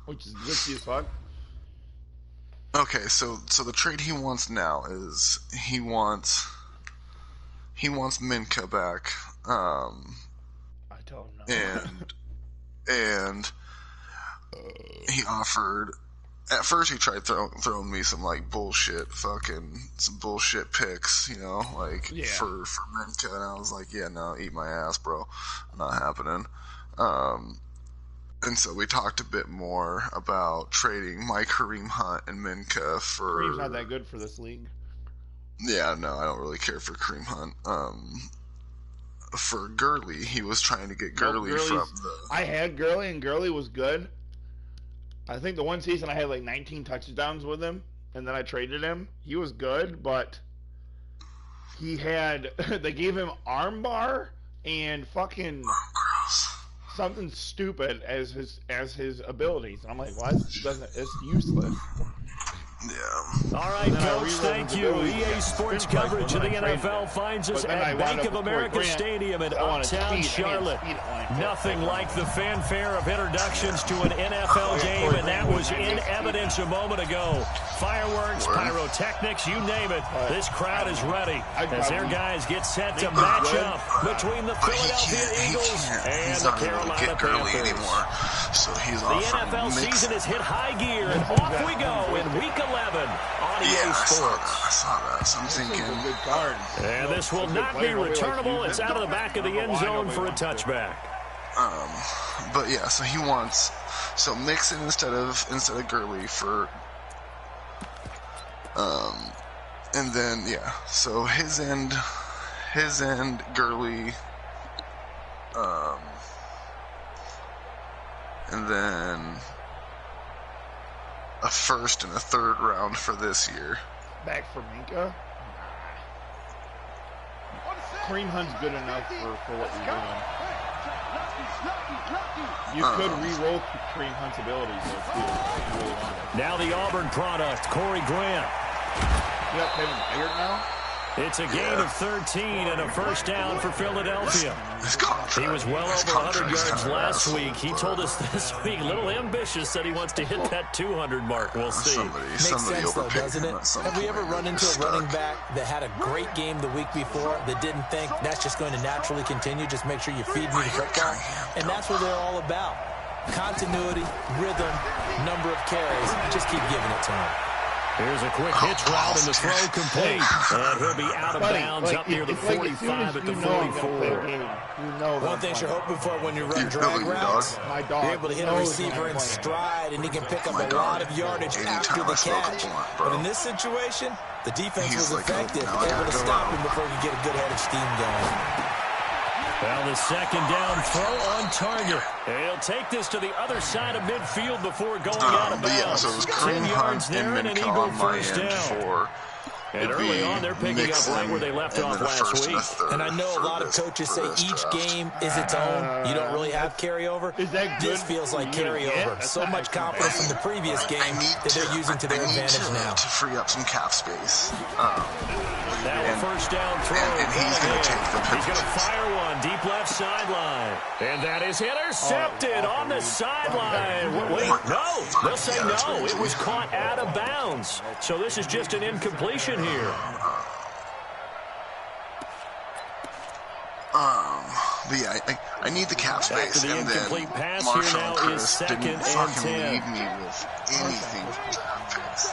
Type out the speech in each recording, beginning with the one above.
which is risky as fuck. Okay, so the trade he wants now is he wants Minka back. I don't know. And he offered. At first, he tried throwing me some like some bullshit picks, for Minka, and I was like, yeah, no, eat my ass, bro, not happening. And so we talked a bit more about trading my Kareem Hunt and Minka for. Kareem's not that good for this league. Yeah, no, I don't really care for Kareem Hunt. For Gurley, he was trying to get Gurley from the. I had Gurley, and Gurley was good. I think the one season I had like 19 touchdowns with him, and then I traded him. He was good, but he had they gave him armbar and fucking something stupid as his abilities. And I'm like, what? It's useless. Yeah. All right, Coach, thank you. EA Sports coverage of the NFL finds us at Bank of America Stadium in Uptown Charlotte. Nothing like the fanfare of introductions to an NFL game, and that was in evidence a moment ago. Fireworks, pyrotechnics, you name it. This crowd is ready as their guys get set to match up between the Philadelphia Eagles and the Carolina Panthers. So he's the NFL season has hit high gear, and off we go in Week 11 on EA Sports. I saw that. So I'm thinking. And this will not be returnable. It's out of the back of the end zone for a touchback. But yeah, so he wants Mixon instead of Gurley for. And then yeah, so his end Gurley. And then a first and a third round for this year. Back for Minka? Kareem Hunt's good enough for what you're doing. You could re-roll Kareem Hunt's abilities, though, too, if you really wanted. Now the Auburn product, Corey Grant. You got Kevin Byard now? It's a gain of 13 and a first down for Philadelphia. He was well over 100 yards last week. He told us this week, a little ambitious, said he wants to hit that 200 mark. We'll see. Makes sense, though, doesn't it? Have we ever run into a running back that had a great game the week before that didn't think that's just going to naturally continue? Just make sure you feed me the football. And that's what they're all about. Continuity, rhythm, number of carries. Just keep giving it to him. Here's a quick hitch route and the throw complete. And he'll be out of bounds up near the 45 at the 44. One thing you're hoping for when you run drag routes, you're able to hit a receiver in stride and he can pick up a lot of yardage after the catch. But in this situation, the defense was effective, able to stop him before he could get a good head of steam going. Well, the second down throw on target. He'll take this to the other side of midfield before going out of bounds. Yeah, so it was Kareem Hunt and Minka on my end for. And early on, they're picking up right where they left off last week. And I know a lot of coaches say each game is its own. You don't really have carryover. This feels like carryover. So much confidence from the previous game that they're using to their advantage now. To free up some cap space. Now a first down throw. And he's going to take the pitch. He's going to fire one deep left sideline. And that is intercepted on the sideline. Wait, no. They'll say no. It was caught out of bounds. So this is just an incompletion here. But yeah, I need the cap space. The and then pass Marshall here now and Chris is didn't fucking lead me with anything for draft picks.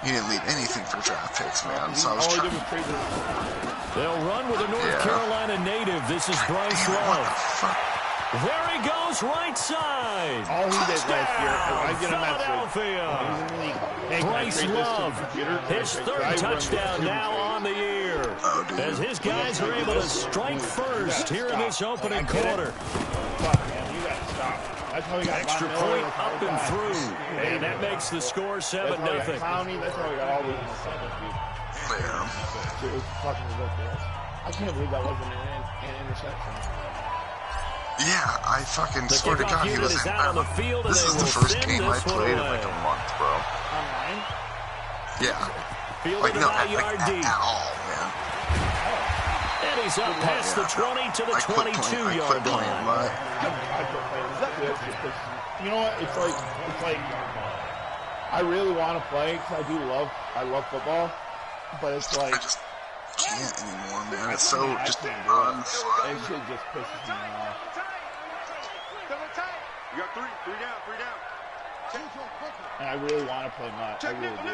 He didn't lead anything for draft picks, man. So I was trying. They'll run with a North Carolina native. This is Bryce Love. There he goes, right side. All he did last year, I get a Philadelphia. Bryce Love, his third touchdown now on the year. As his guys are able to strike first here in this opening quarter. Extra point up and through. And that makes the score 7-0. That's how we got all these. It was fucking ridiculous. I can't believe that wasn't an interception. Yeah, I fucking swear to God, he was out on the field. This is the first game I played in like a month, bro. Online? Yeah. Fielded like, no, at at all, man. And he's up past the 20 to the 22-yard line. You know what? It's like I really want to play because I love football, but it's like I just can't anymore, man. It's so just unfun. It just pisses me off. You got three down. And I really want to play much. I really do.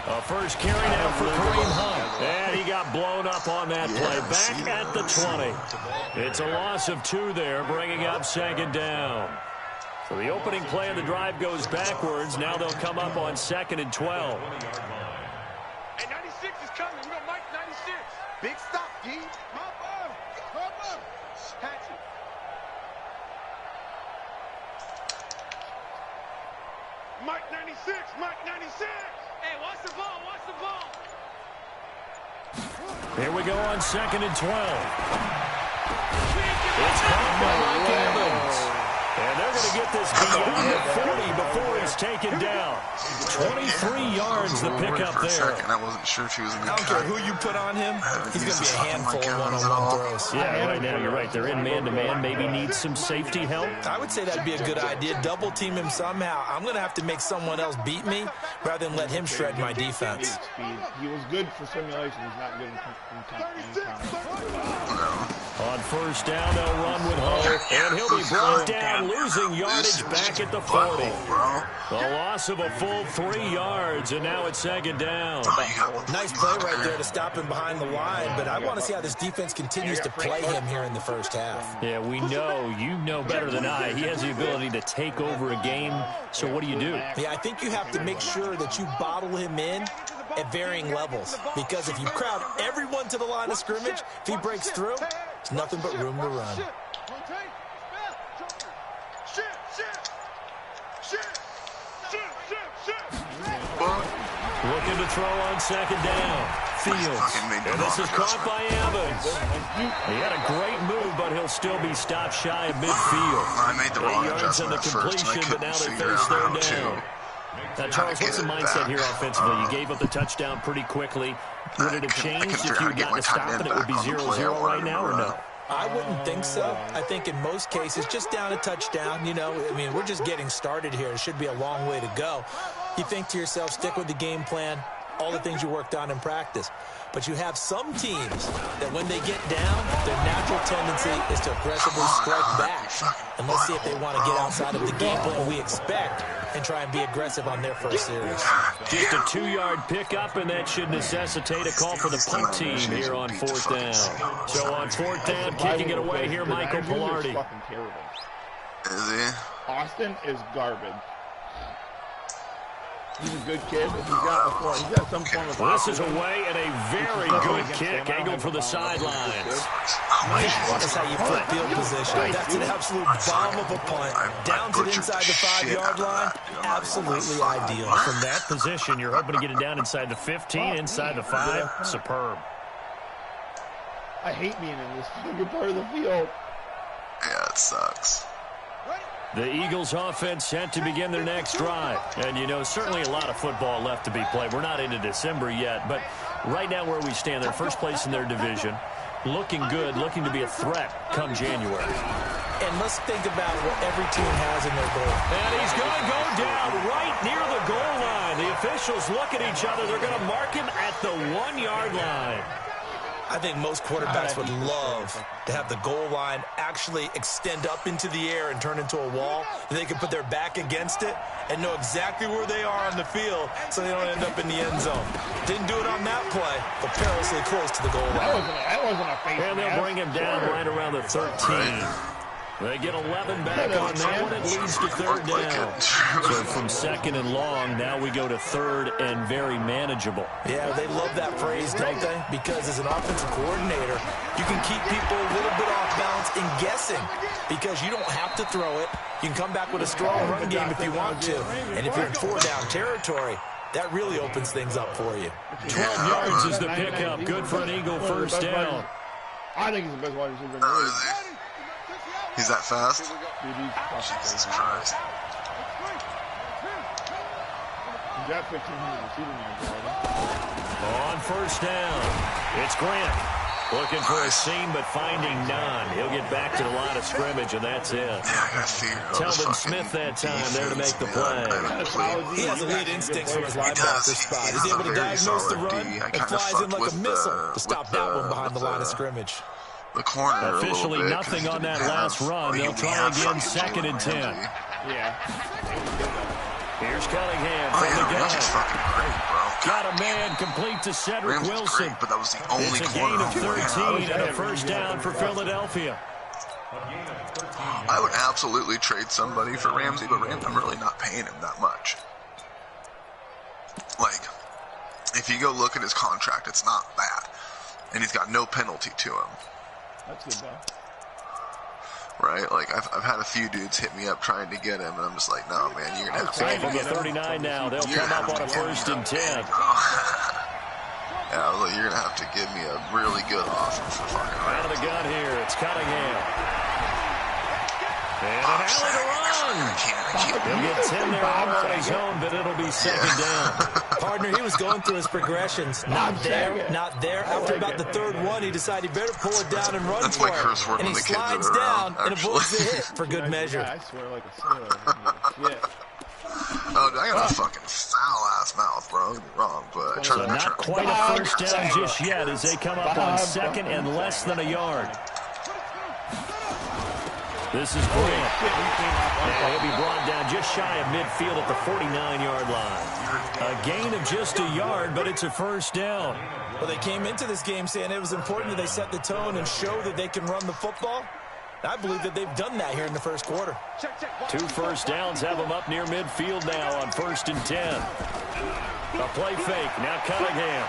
A first carry now for Kareem Hunt. And he got blown up on that play. Back at the 20. It's a loss of 2 there, bringing up second down. So the opening play of the drive goes backwards. Now they'll come up on 2nd and 12. Hey, 96 is coming. We got Mike 96. Big stop, D. Come on. Catch it. Mike 96. Hey, watch the ball. Here we go on 2nd and 12. It's caught by Mike Evans. And they're going to get this beyond the 40 before he's taken down. 23 yards the pickup there. I wasn't sure if he was in the I don't care who you put on him. He's going to be a handful of one-on-one throws. Yeah, right now you're right. They're in man-to-man. Maybe needs some safety help. I would say that'd be a good idea. Double team him somehow. I'm going to have to make someone else beat me rather than let him shred my defense. He was good for simulation. He's not good in On first down, they'll run with Hull, and he'll be brought down, losing yardage back at the 40. The loss of a full 3 yards, and now it's second down. Nice play right there to stop him behind the line, but I want to see how this defense continues to play him here in the first half. Yeah, we know. You know better than I. He has the ability to take over a game, so what do you do? Yeah, I think you have to make sure that you bottle him in at varying levels, because if you crowd everyone to the line of scrimmage, if he breaks through, it's nothing but room to run. Looking to throw on second down. Fields. And this is caught by Evans. He had a great move, but he'll still be stopped shy of midfield. I made the wrong 8 yards in the completion, but now they face their down. Now, Charles, what's the mindset here offensively? You gave up the touchdown pretty quickly. Would it have changed if you had gotten a stop and it would be 0-0 right now, or no? I wouldn't think so. I think in most cases, just down a touchdown, we're just getting started here. It should be a long way to go. You think to yourself, stick with the game plan, all the things you worked on in practice. But you have some teams that when they get down, their natural tendency is to aggressively strike back. And let's see if they want to get outside of the game plan we expect and try and be aggressive on their first series. Just a 2-yard pickup, and that should necessitate a call for the punt team here on 4th down. So on 4th down, kicking it away here, Michael Pilardi. Is he? Austin is garbage. He's a good kid. He's got some form of... This is away and a very good kick angled for the sidelines. That's how you put field position. That's an absolute bomb of a punt. Down to the inside the 5-yard line. Absolutely ideal. From that position, you're hoping to get it down inside the 15, inside the 5. Superb. I hate being in this part of the field. Yeah, it sucks. The Eagles offense set to begin their next drive. And, certainly a lot of football left to be played. We're not into December yet, but right now where we stand, they're first place in their division. Looking good, looking to be a threat come January. And let's think about what every team has in their goal. And he's going to go down right near the goal line. The officials look at each other. They're going to mark him at the 1-yard line. I think most quarterbacks would love to have the goal line actually extend up into the air and turn into a wall. They can put their back against it and know exactly where they are on the field so they don't end up in the end zone. Didn't do it on that play, but perilously close to the goal line. That wasn't a face. And they'll bring him down right around the 13. They get 11 back on that one. It leads to 3rd down. So from 2nd and long, now we go to 3rd and very manageable. Yeah, they love that phrase, don't they? Because as an offensive coordinator, you can keep people a little bit off balance in guessing because you don't have to throw it. You can come back with a strong run game if you want to. And if you're in 4-down territory, that really opens things up for you. 12 yards is the pickup. Good for an Eagle first down. I think he's the best wide receiver in the league. He's that fast? Jesus Christ. He's got 1,500 receiving yards already. On first down, it's Grant. Looking for a seam, but finding none. He'll get back to the line of scrimmage, and that's it. Yeah, I got fear. Telvin Smith that time there to make the play. He has elite instincts from his linebacker spot. He's able to diagnose the run and flies in like a missile to stop that one behind the line of scrimmage. The corner officially nothing on that last run. They'll try again, 2nd and 10. Yeah. Here's Cunningham from the gun. That's fucking great, bro. Got a man complete to Cedric Wilson. Great, but that was the only it's a gain of 13 and a first down for Philadelphia. I would absolutely trade somebody for Ramsey, but I'm really not paying him that much. Like, if you go look at his contract, it's not bad. And he's got no penalty to him. That's good, though. Right? Like, I've had a few dudes hit me up trying to get him, and I'm just like, no, man, you're going to have to get him. From the 39 now, they'll come up on a 1st and 10. Yeah, I was like, you're going to have to give me a really good offer for fucking Out of the gun here, it's Cunningham. And an alley to run. He'll get 10 there all on his own, but it'll be 2nd down. Partner, he was going through his progressions. Not there, not there. After about the 3rd one, he decided he better pull it down and run for it. And he slides down and avoids the hit for good measure. I swear like a sailor. Yeah. Oh, I got a fucking foul-ass mouth, bro. Don't get me wrong, but I try to... Not quite a first down just yet as they come up on 2nd and less than a yard. This is Grant. And he'll be brought down just shy of midfield at the 49-yard line. A gain of just a yard, but it's a first down. Well, they came into this game saying it was important that they set the tone and show that they can run the football. I believe that they've done that here in the first quarter. 2 first downs have them up near midfield now on 1st and 10. A play fake. Now Cunningham.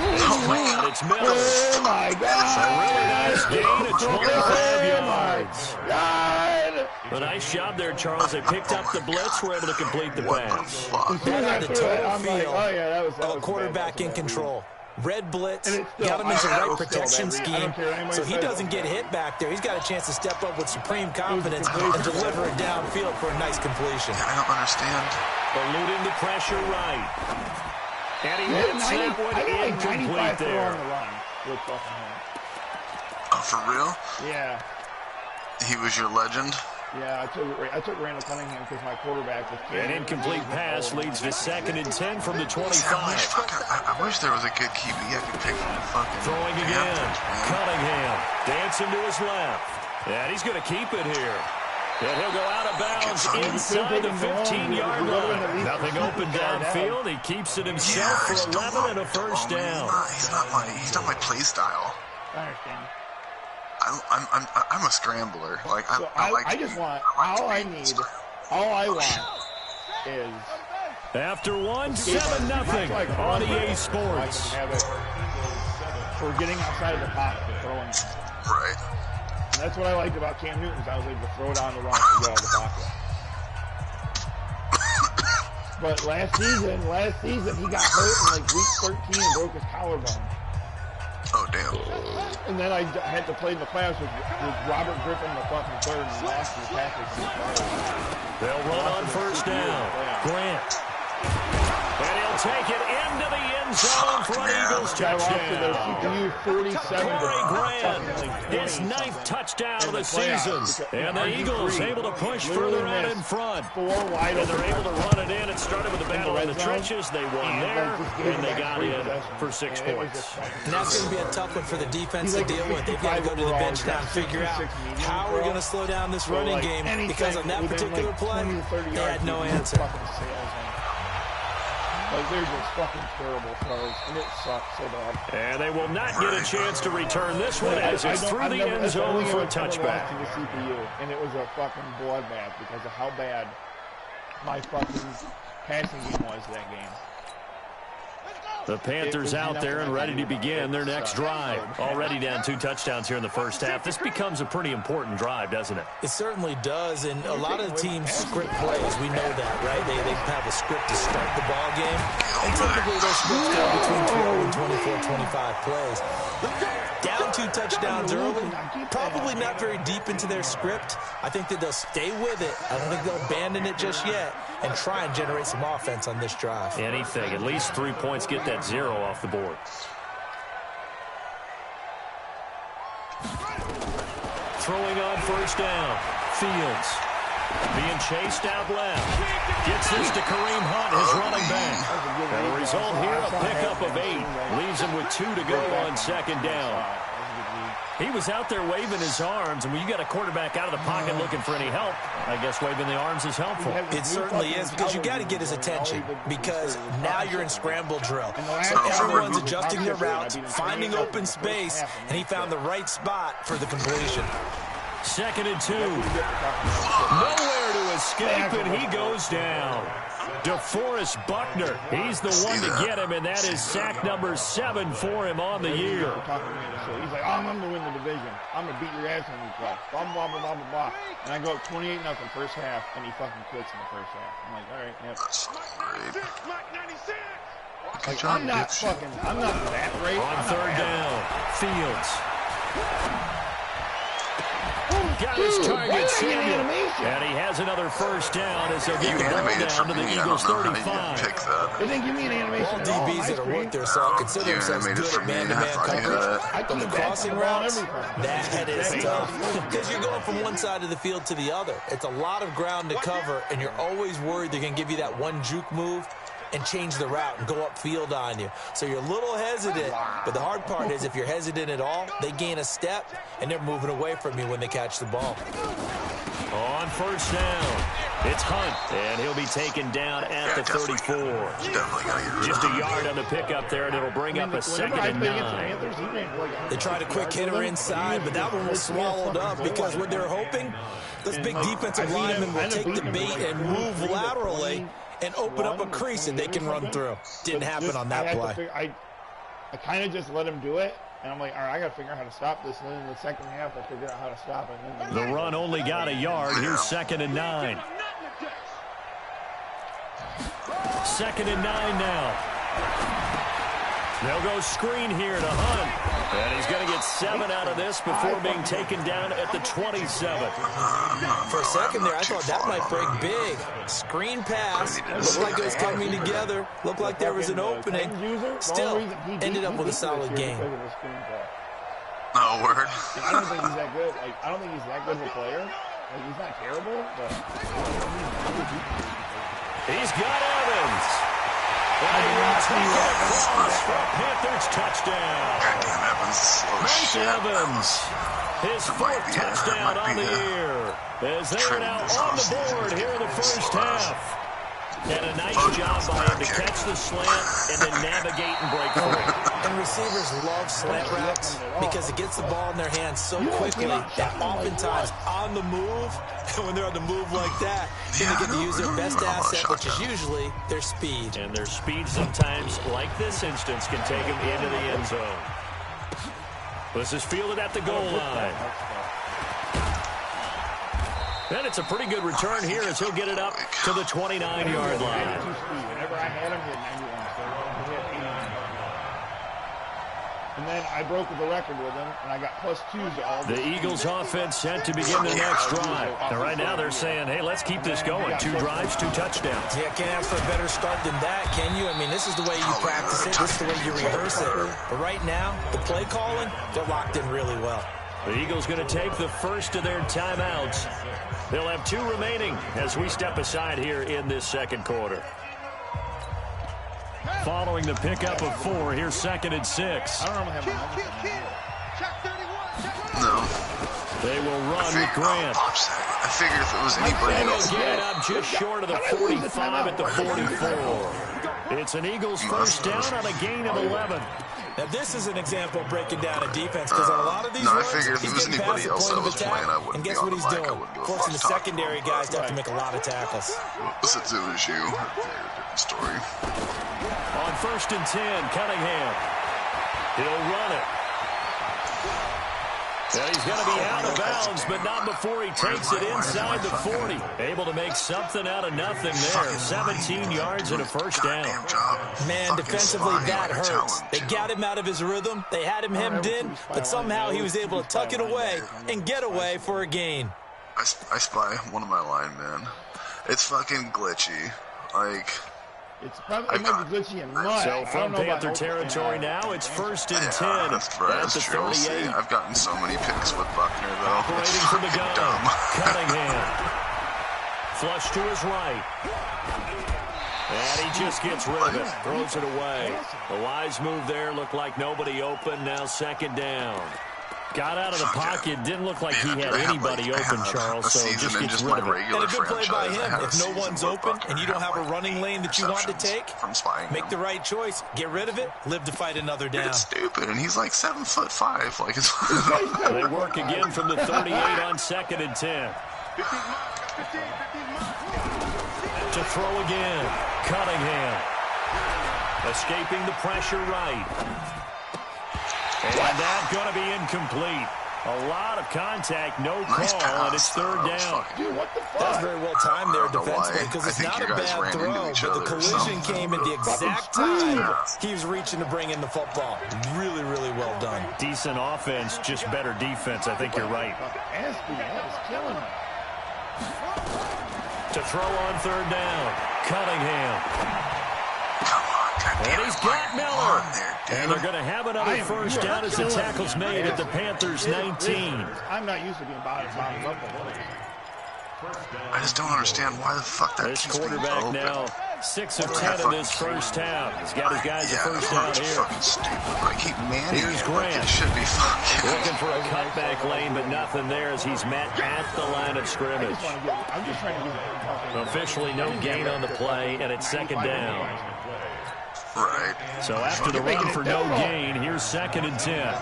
Oh my God. It's Miller. Oh my God. A really nice gain of 25 yards. A nice job there, Charles. They picked up the blitz, were able to complete the pass. That had the total feel of a quarterback in control. Red blitz, got him into the right protection scheme, so he doesn't get hit back there. He's got a chance to step up with supreme confidence and deliver it downfield for a nice completion. I don't understand. Eluding the pressure right. And he hits that one incomplete there. Oh, for real? Yeah. He was your legend? Yeah, I took Randall Cunningham because my quarterback was... An incomplete pass leads to 2nd and 10 from the 25. I wish there was a good QB I could pick from the fucking... Throwing again. Cunningham dancing to his left. And he's going to keep it here. And he'll go out of bounds inside the 15-yard line. Nothing open downfield. He keeps it himself for 11 and a first down. He's not my play style. I understand. I'm a scrambler. Like I want is after 7-0 on EA Sports. We're getting outside of the pocket and throwing. Right. And that's what I liked about Cam Newton. I was able to throw it on the run and get out of the pocket. But last season he got hurt in like week 13 and broke his collarbone. Oh, damn. And then I had to play in the playoffs with Robert Griffin the fucking third and lost his tackles. They'll run on first down. Grant. And he'll take it into the end zone for an Eagles touchdown. Corey Grant, his 9th touchdown of the season. And the Eagles able to push further out in front. And they're able to run it in. It started with a battle in the trenches. They won there, and they got in for 6 points. And that's going to be a tough one for the defense to deal with. They've got to go to the bench now and figure out how we're going to slow down this running game, because on that particular play, they had no answer. Like, they're just fucking terrible throws, and it sucks so bad. And they will not get a chance to return this one as it's through the end zone for a touchback. The CPU, and it was a fucking bloodbath because of how bad my fucking passing game was that game. The Panthers out there and ready to begin their next drive. Already down 2 touchdowns here in the first half. This becomes a pretty important drive, doesn't it? It certainly does, and a lot of the teams script plays. We know that, right? They have a script to start the ball game, and typically those scripts go between 12 and 24, 25 plays. Down 2 touchdowns early, probably not very deep into their script. I think that they'll stay with it. I don't think they'll abandon it just yet and try and generate some offense on this drive. Anything, at least 3 points, get that 0 off the board. Throwing on first down. Fields being chased out left. Gets this to Kareem Hunt, his running back. And the result here, a pickup of 8. Leaves him with 2 to go on second down. He was out there waving his arms, and when you got a quarterback out of the pocket looking for any help, I guess waving the arms is helpful. It certainly is, because you got to get his attention, because now you're in scramble drill. So everyone's adjusting their routes, finding open space, and he found the right spot for the completion. 2nd and 2. Nowhere to escape, and he goes down. DeForest Buckner, he's the one to get him, and that is sack number 7 for him on the year. He's like, I'm going to win the division. I'm going to beat your ass when we play. Blah, blah, blah, blah, blah, blah. And I go up 28-0 first half, and he fucking quits in the first half. I'm like, all right, yep. That's fucking great. Like, I'm not that great. On 3rd down, Fields. Got his target, Samuel. And he has another first down as he'll get the ball down to the Eagles' 35. They didn't give me an animation. All DBs that are worth their salt consider themselves good at man-to-man coverage. But the crossing routes, that is tough. Because you're going from one side of the field to the other. It's a lot of ground to cover, and you're always worried they're going to give you that one juke move and change the route and go upfield on you. So you're a little hesitant, but the hard part is if you're hesitant at all, they gain a step, and they're moving away from you when they catch the ball. On first down, it's Hunt, and he'll be taken down at the 34. Just a yard on the pickup there, and it'll bring up a 2nd and 9. They tried a quick hitter inside, but that one was swallowed up because what they're hoping, those big defensive linemen will take the bait and move laterally and open up a crease that they can run through. Didn't happen on that play. I kind of just let him do it, and I'm like, all right, I got to figure out how to stop this. And then in the second half, I figured out how to stop it. The run only got a yard. Here's 2nd and 9. 2nd and 9 now. They'll go screen here to Hunt. And he's going to get 7 out of this before being taken down at the 27. For a second there, I thought that might break big. Screen pass. Looked like it was coming together. Looked like there was an opening. Still, ended up with a solid game. No word. I don't think he's that good. Like, I don't think he's that good of a player. Like, he's not terrible, but he's got Evans. Panthers touchdown. Goddamn Evans. Mike Evans. His 4th touchdown on the year. As they are now on the board here in the first half. And a nice job by him to catch the slant and then navigate and break through. And receivers love slant routes because it gets the ball in their hands so quickly that oftentimes on the move, and when they're on the move like that, then they get to use their best asset, which is usually their speed. And their speed sometimes, like this instance, can take them into the end zone. This is fielded at the goal line. And it's a pretty good return here as he'll get it up to the 29-yard line. Whenever I had him, he had 91. So he had 89. And then I broke the record with him, and I got +2s to all the Eagles offense set to begin their next drive. And right now they're saying, hey, let's keep this going. 2 drives, 2 touchdowns. Yeah, can't ask for a better start than that, can you? I mean, this is the way you practice it. This is the way you rehearse it. But right now, the play calling, they're locked in really well. The Eagles going to take the first of their timeouts. They'll have 2 remaining as we step aside here in this second quarter. Following the pickup of 4, here's 2nd and 6. I don't know No. They will run with Grant. I figured if it was anybody else. Get up just short of the 45 at the 44. It's an Eagles first down on a gain of 11. Now, this is an example of breaking down a defense because on a lot of these I runs, figured if it was anybody else that was playing, I wouldn't and be guess what on he's the mic. doing? Forcing the secondary guys to have to make a lot of tackles. What's it do is you? Different story. On 1st and 10, Cunningham. He'll run it. And he's going to be out of bounds, but not before he takes it inside the 40. Able to make something out of nothing there. 17 yards and a first down. Man, defensively, that hurts. They got him out of his rhythm. They had him hemmed in, but somehow he was able to tuck it away and get away for a gain. I spy one of my linemen. It's fucking glitchy. Like, It's probably it might be glitchy and mud. So from Panther territory now, it's 1st and 10 that's at the 38. See, I've gotten so many picks with Buckner, though. Operating from the gun. Dumb. Cunningham. Flush to his right. And he just gets rid of it. Throws it away. The wise move there. Looked like nobody open. Now 2nd down. Got out of the pocket. Didn't look like he had anybody open, Charles, so just gets rid of it. And a good play by him. If no one's open and you don't have a running lane that you want to take, make the right choice. Get rid of it. Live to fight another down. It's stupid, and he's like 7'5". Like it's They work again from the 38 on 2nd and 10. To throw again. Cunningham. Escaping the pressure right. And that's going to be incomplete. A lot of contact, no call, and it's 3rd down. Dude, what the fuck? That's very well timed there defensively because it's not a bad throw, but the collision came at the exact time he was reaching to bring in the football. Really, really well done. Decent offense, just better defense. I think you're right. That is killing me. To throw on 3rd down, Cunningham. And he's got Miller. And they're going to have another 1st down as the tackle's made at the Panthers' 19. I'm not used to being bottomed up. I just don't understand why the fuck that This keeps being quarterback open. now 6 of 10 in this 1st half. He's got his guys a 1st down here. Fucking stupid. I keep manning Here's it, Grant. like it should be fucking. Looking for a cutback lane, but nothing there as he's met at the line of scrimmage. I'm just trying to get Officially no gain on the play, and it's 2nd down. Right. So after the run for no gain, here's 2nd and 10.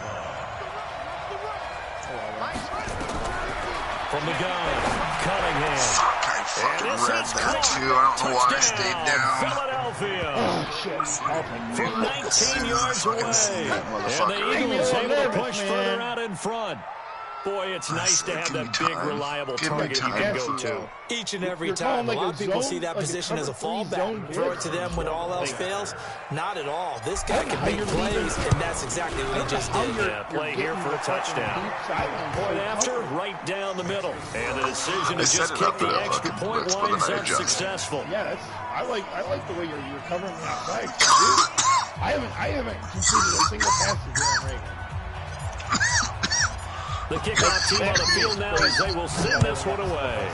From the gun, Cunningham. Fuck, I fucking read that too. I don't know why I stayed down. Philadelphia. From 19 yards away. And the Eagles able to push further out in front. Boy, it's nice to have that big, reliable target you can go to. Each and every time. A lot of people see that position as a fallback. Throw it to them when all else fails. Not at all. This guy can make plays, and that's exactly what he just did. Yeah, play here for a touchdown. Point after, right down the middle. And the decision to just kick the extra point winds up successful. Yeah, I like the way you're covering the outside. I haven't completed a single pass to Jalen Reagan. The kickoff team on the field now as they will send this one away.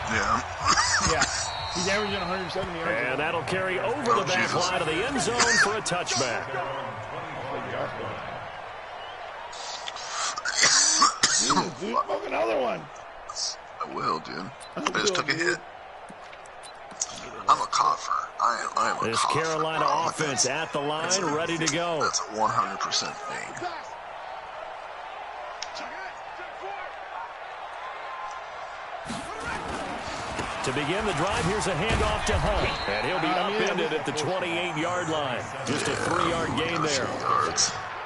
Yeah. Yeah. He's averaging 170 yards. And that'll carry over the back line of the end zone for a touchback. Jesus, dude, smoke another one. I will, dude. I just took a hit. I'm a cougher. I am a this cougher. Carolina offense at the line, ready to go. That's a 100% thing. To begin the drive, here's a handoff to Hunt. And he'll be upended at the 28-yard line. Just a 3-yard gain there.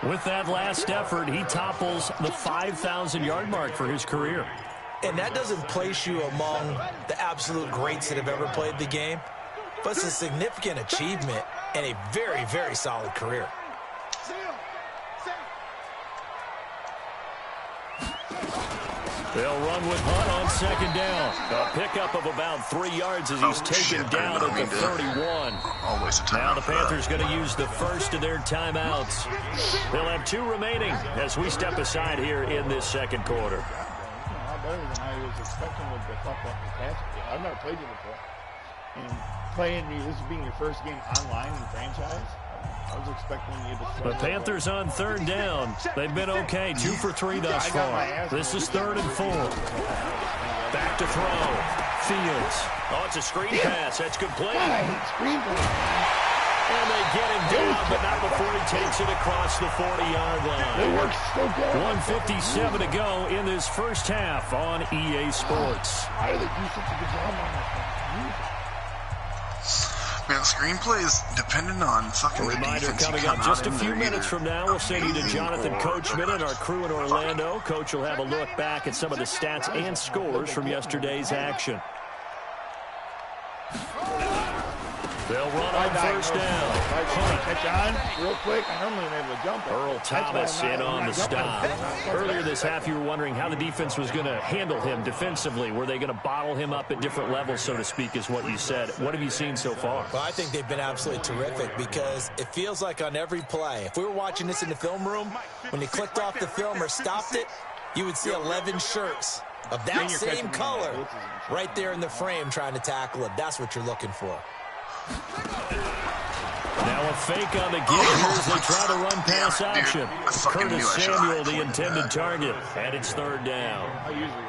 With that last effort, he topples the 5,000-yard mark for his career. And that doesn't place you among the absolute greats that have ever played the game, but it's a significant achievement and a very, very solid career. They'll run with Hunt on 2nd down. A pickup of about 3 yards as he's taken down at the 31. Now the Panthers going to use the first of their timeouts. They'll have 2 remaining as we step aside here in this 2nd quarter. Better than I was expecting with the fucking pass game. I've never played you before. And playing this being your first game online in franchise, I was expecting you to. The Panthers on 3rd down. They've been okay. 2 for 3 thus far. This is 3rd and 4. Back to throw. Fields. Oh, it's a screen pass. That's complete. Screen pass. And they get him down, but not before he takes it across the 40-yard line. It works so good. 1:57 to go in this first half on EA Sports. How do they do such a good job on that? Man, screenplay is dependent on fucking a reminder coming up just a few minutes from now. We'll send you to Jonathan Coachman and our crew in Orlando. Coach will have a look back at some of the stats and scores from yesterday's action. They'll run on first down. Catch on real quick. I normally am able to jump. Earl Thomas in on the stop. Earlier this half, you were wondering how the defense was going to handle him defensively. Were they going to bottle him up at different levels, so to speak, is what you said. What have you seen so far? Well, I think they've been absolutely terrific because it feels like on every play, if we were watching this in the film room, when you clicked off the film or stopped it, you would see 11 shirts of that same color right there in the frame trying to tackle it. That's what you're looking for. Now a fake on the give here as they try to run pass action. Curtis Samuel, the intended target, and it's third down.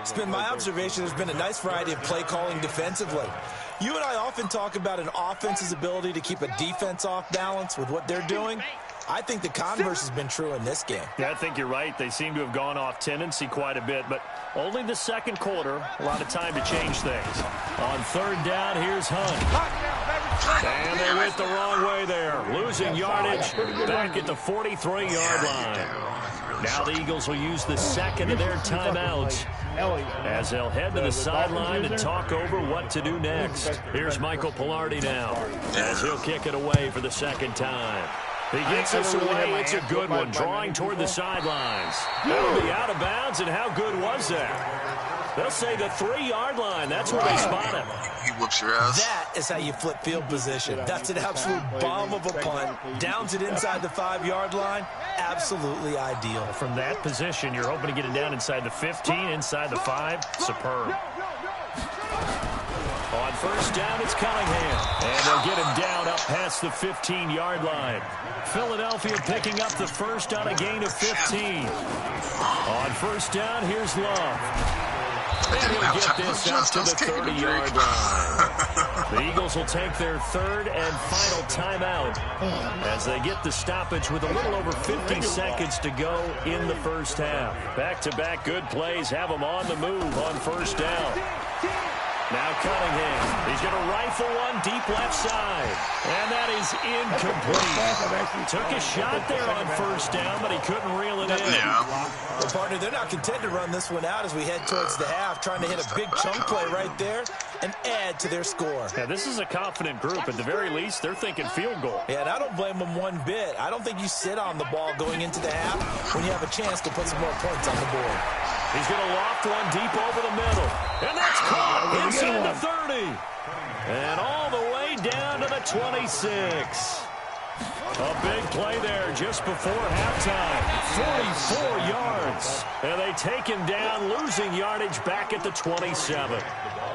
It's been my observation there's been a nice variety of play calling defensively. You and I often talk about an offense's ability to keep a defense off balance with what they're doing. I think the converse has been true in this game. Yeah, I think you're right. They seem to have gone off tendency quite a bit, but only the second quarter, a lot of time to change things. On third down, here's Hunt. And they went the wrong way there. Losing yardage back at the 43-yard line. Now the Eagles will use the second of their timeouts as they'll head to the sideline and talk over what to do next. Here's Michael Pilardi now as he'll kick it away for the second time. He gets this away. It's a good one. Drawing toward the sidelines. That'll be out of bounds, and how good was that? They'll say the 3-yard line. That's where they spot him. He whoops your ass. That is how you flip field position. That's an absolute bomb of a punt. Downs it inside the 5-yard line. Absolutely ideal. From that position, you're hoping to get it down inside the 15, inside the 5. Superb. On first down, it's Cunningham. And they'll get him down up past the 15-yard line. Philadelphia picking up the first on a gain of 15. On first down, here's Love. And he'll get this up to the 30-yard line. The Eagles will take their third and final timeout as they get the stoppage with a little over 50 seconds to go in the first half. Back-to-back good plays have them on the move on first down. Now Cunningham. He's going to rifle one deep left side. And that is incomplete. Took a shot there on first down, but he couldn't reel it in. Well, partner, they're not content to run this one out as we head towards the half, trying to hit a big chunk play right there and add to their score. Yeah, this is a confident group. At the very least, they're thinking field goal. Yeah, and I don't blame them one bit. I don't think you sit on the ball going into the half when you have a chance to put some more points on the board. He's going to loft one deep over the middle. And that's caught inside the 30. And all the way down to the 26. A big play there just before halftime. 44 yards. And they take him down, losing yardage back at the 27.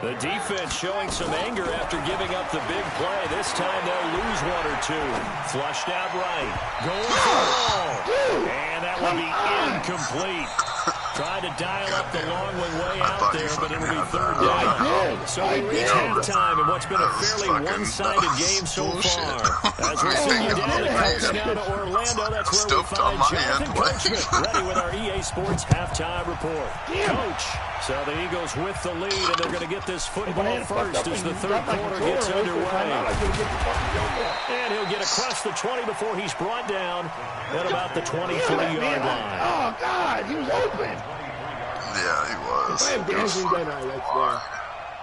The defense showing some anger after giving up the big play. This time they'll lose one or two. Flushed out right. Going for the ball. And that will be incomplete. Tried to dial up the long one way out there, but it'll be third down. So we reach halftime in what's been a fairly one-sided game so far. As we're sending you down the coast now to Orlando, that's where we find Jonathan Coachman, ready with our EA Sports halftime report. Coach, so the Eagles with the lead, and they're going to get this football first as the third quarter gets underway. And he'll get across the 20 before he's brought down at about the 23-yard line. Oh, God, he was open. Yeah, he was.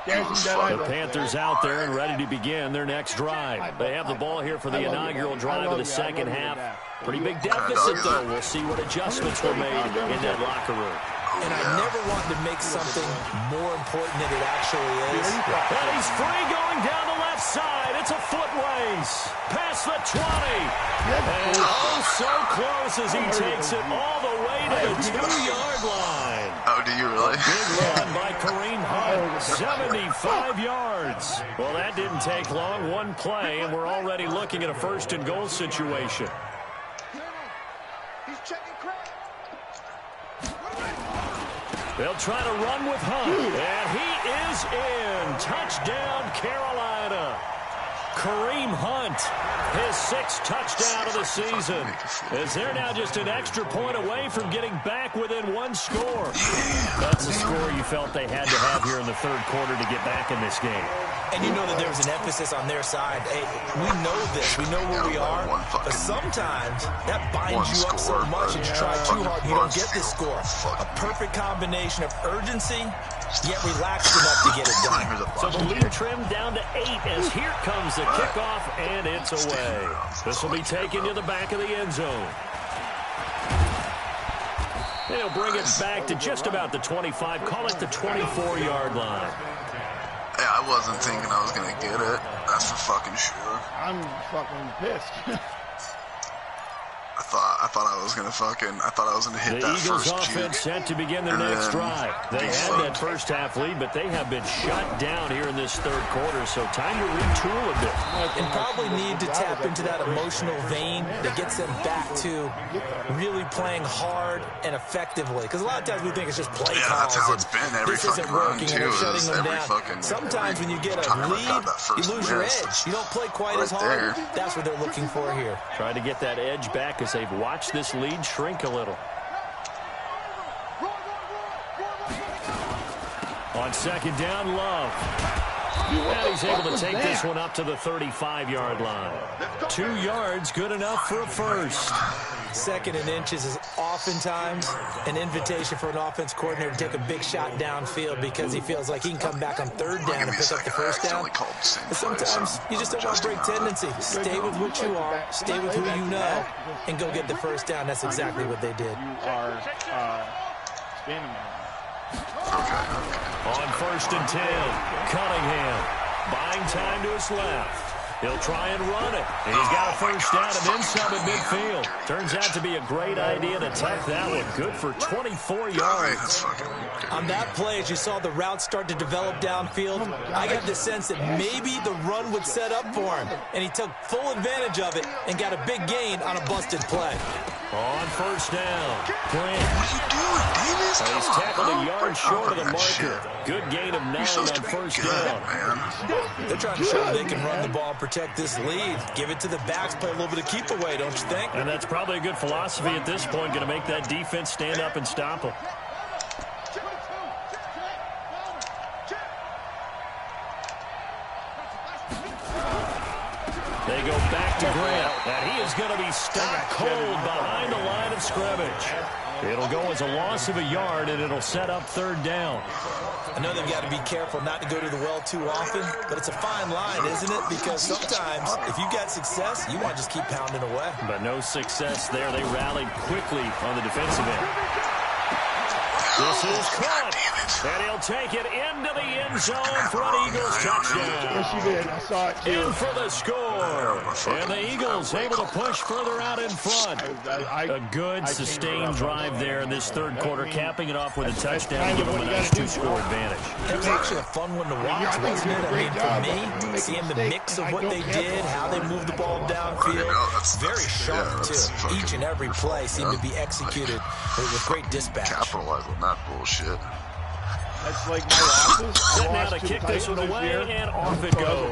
The Panthers out there and ready to begin their next drive. They have the ball here for the inaugural drive of the second half. Pretty big deficit, though. We'll see what adjustments were made in that locker room. And I never wanted to make something more important than it actually is. And he's free going down the left side. It's a foot race. Past the 20. And oh, so close as he takes it all the way to the 2-yard line. Oh, do you really? Big run by Kareem Hunt. 75 yards. Well, that didn't take long. One play, and we're already looking at a first and goal situation. He's checking crack. They'll try to run with Hunt, and he is in. Touchdown, Carolina. Kareem Hunt, his 6th touchdown of the season, as they're now just an extra point away from getting back within one score. That's a score you felt they had to have here in the third quarter to get back in this game. And you know that there was an emphasis on their side. Hey, we know this. We know where we are. But sometimes that binds you up so much that you try too hard, you don't get this score. A perfect combination of urgency yet relaxed enough to get it done. So the lead trimmed down to 8 as here comes the kickoff, and it's away. This will be taken to the back of the end zone. They'll bring it back to just about the 25, call it the 24-yard line. Yeah, I wasn't thinking I was going to get it. That's for fucking sure. I'm fucking pissed. I thought I was gonna hit that Eagles first offense juke. set to begin their next drive. They had that first half lead, but they have been shut down here in this third quarter, so time to retool a bit. And probably need to tap into that emotional vein that gets them back to really playing hard and effectively. Because a lot of times we think it's just play calls. That's how it's been every fucking run, too. Shutting them down. Sometimes when you get a lead, you lose your edge. You don't play quite as hard. That's what they're looking for here. Try to get that edge back as they've watched this lead shrink a little. On second down, Love. And he's able to take this one up to the 35-yard line. 2 yards, good enough for a first. Second and inches is oftentimes an invitation for an offense coordinator to take a big shot downfield because he feels like he can come back on third down and pick up the first down. But sometimes you just don't want to break tendency. Stay with what you are, stay with who you know, and go get the first down. That's exactly what they did. You are standing there. On first and 10, Cunningham buying time to his left. He'll try and run it. And he's got a first down and then some at midfield. Turns out to be a great idea to tuck that one. Good for 24 yards. On that play, as you saw the route start to develop downfield, I got the sense that maybe the run would set up for him. And he took full advantage of it and got a big gain on a busted play. On first down, Grant. What are you doing, Davis? He's tackled a yard short of the marker. Good gain of 9 on first down. They're trying to show they can run the ball and protect this lead. Give it to the backs, play a little bit of keep away, don't you think? And that's probably a good philosophy at this point, going to make that defense stand up and stop them. They go back to Grant, and he is going to be stopped cold behind the line of scrimmage. It'll go as a loss of a yard, and it'll set up third down. I know they've got to be careful not to go to the well too often, but it's a fine line, isn't it? Because sometimes, if you got success, you want to just keep pounding away. But no success there. They rallied quickly on the defensive end. This is caught, and he'll take it into the end zone for an Eagles touchdown. Yes, you did. I saw it, too. In for the score. And the Eagles able to push further out in front. A good, sustained drive there in this third quarter, capping it off with a touchdown to give them a nice 2-score advantage. It was actually a fun one to watch, wasn't it? I mean, for me, seeing the mix of what they did, how they moved the ball downfield, very sharp, too. Each and every play seemed to be executed with great dispatch. Capitalize on that bullshit. That's like my losses. Setting out to kick this one away, and off it goes.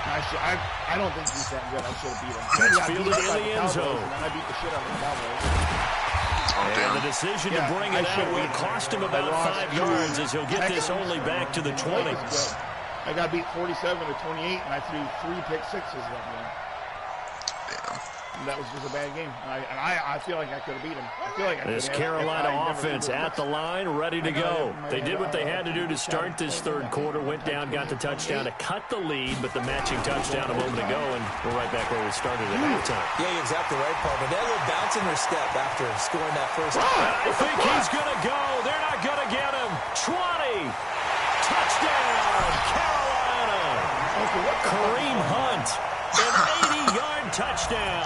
I don't think he's that good. I should have beat him. That's fielded in the end zone. And I beat the shit out of the Cowboys. And the decision to bring it out will cost him about 5 yards as he'll get this only back to the 20. I got beat 47-28, and I threw 3 pick sixes that game. And that was just a bad game. And I feel like I could have beat him. I feel like I this Carolina offense at the line, ready to go. They did what they had to do to start this third quarter. Went down, got the touchdown to cut the lead, but the matching touchdown a moment ago, and we're right back where we started at halftime. Yeah, you're exactly right, Paul. But they had a little bounce in their step after scoring that first. I think he's going to go. They're not going to get him. 20. Touchdown, Carolina. Kareem Hunt. An 80-yard touchdown.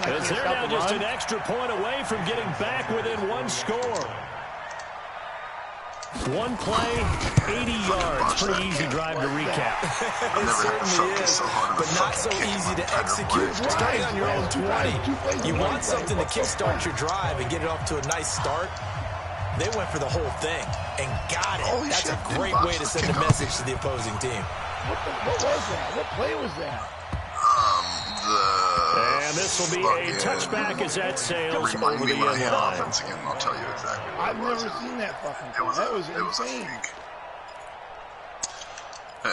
As they're now just an extra point away from getting back within 1 score. 1 play, 80 yards. Pretty easy drive to recap. It certainly is, but not so easy to execute. Starting on your own 20, you want something to kickstart your drive and get it off to a nice start. They went for the whole thing and got it. That's a great way to send a message to the opposing team. What was that? What play was that? And this will be a touchback as that sails over the end line. Again, I'll tell you exactly what I've never seen that fucking thing. That was insane.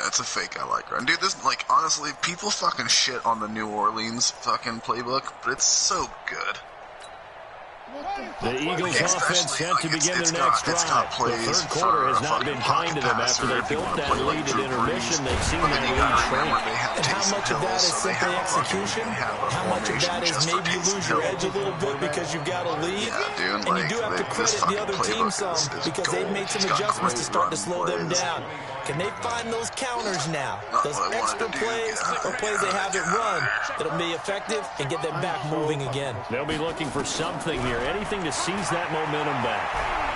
It's a fake I like, right? Dude, this, like, honestly, people fucking shit on the New Orleans fucking playbook, but it's so good. The Eagles offense set to begin their next drive. The third quarter has not been kind to them. After they built that lead at intermission, they've seen that lead shrink. And how much of that is simply execution? How much of that is maybe you lose your edge a little bit because you've got a lead? And you do have to credit the other team some because they've made some adjustments to start to slow them down. Can they find those counters now? Those extra plays or plays they haven't run that'll be effective and get them back moving again. They'll be looking for something here, anything to seize that momentum back.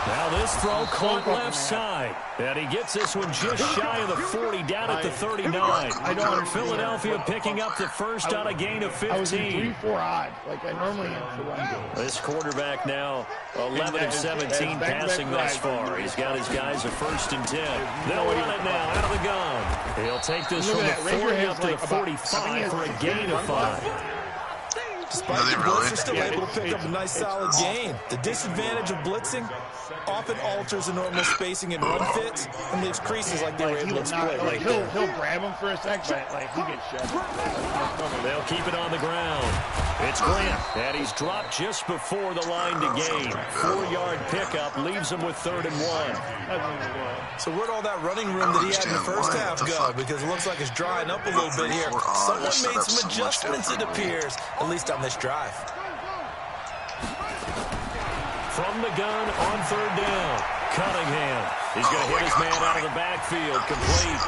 Now this throw caught left side. And he gets this one just shy of the 40, down at the 39. I know Philadelphia picking up the first on a gain of 15. I was in 3-4 odd, like I normally am for run game. This quarterback now 11 of 17 passing thus far. He's got his guys a 1st and 10. They'll run it now out of the gun. He'll take this from the 40 up to the 45 for a gain of 5. Despite the blitz, they're still able to pick up a nice solid gain. The disadvantage of blitzing often alters the normal spacing and run fits and leaves creases like they were able to exploit. He'll grab him for a sec, but like he gets shut. They'll keep it on the ground. It's Grant, and he's dropped just before the line to gain. 4-yard pickup leaves him with 3rd and 1. So where'd all that running room that he had in the first half go? Because it looks like it's drying up a little bit here. Someone made some adjustments, it appears, at least on this drive. From the gun on 3rd down, Cunningham. He's going to hit his man out of the backfield, complete.